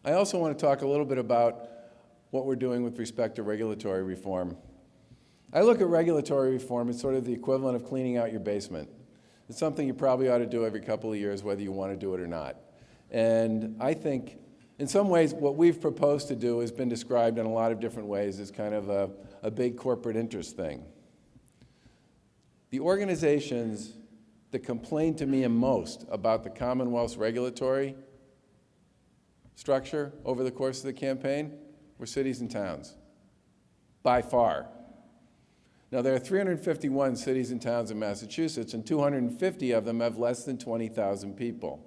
I also want to talk a little bit about what we're doing with respect to regulatory reform. I look at regulatory reform as sort of the equivalent of cleaning out your basement. It's something you probably ought to do every couple of years, whether you want to do it or not. And I think, in some ways, what we've proposed to do has been described in a lot of different ways as kind of a big corporate interest thing. The organizations that complained to me most about the Commonwealth's regulatory structure over the course of the campaign were cities and towns, by far. Now, there are 351 cities and towns in Massachusetts, and 250 of them have less than 20,000 people.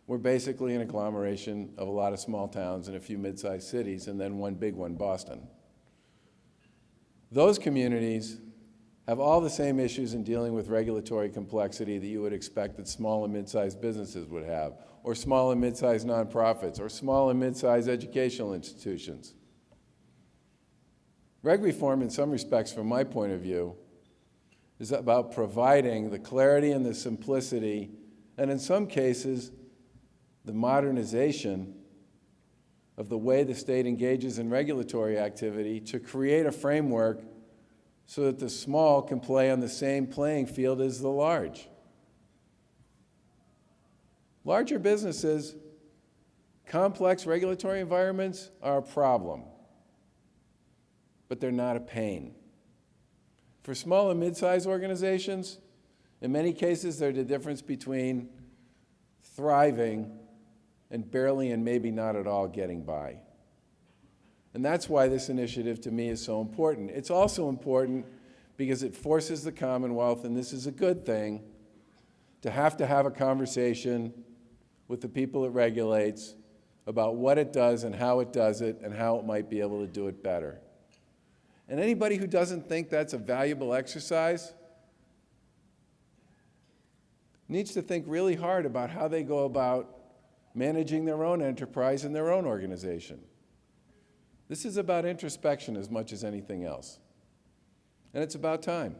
We're basically an agglomeration of a lot of small towns and a few mid-sized cities, and then one big one, Boston. Those communities have all the same issues in dealing with regulatory complexity that you would expect that small and mid-sized businesses would have, or small and mid-sized nonprofits, or small and mid-sized educational institutions. Reg reform, in some respects, from my point of view, is about providing the clarity and the simplicity, and in some cases, the modernization of the way the state engages in regulatory activity to create a framework so that the small can play on the same playing field as the large. Larger businesses, complex regulatory environments are a problem, but they're not a pain. For small and mid-sized organizations, in many cases, they're the difference between thriving and barely and maybe not at all getting by. And that's why this initiative to me is so important. It's also important because it forces the Commonwealth, and this is a good thing, to have a conversation with the people it regulates about what it does and how it does it and how it might be able to do it better. And anybody who doesn't think that's a valuable exercise needs to think really hard about how they go about managing their own enterprise and their own organization. This is about introspection as much as anything else. And it's about time.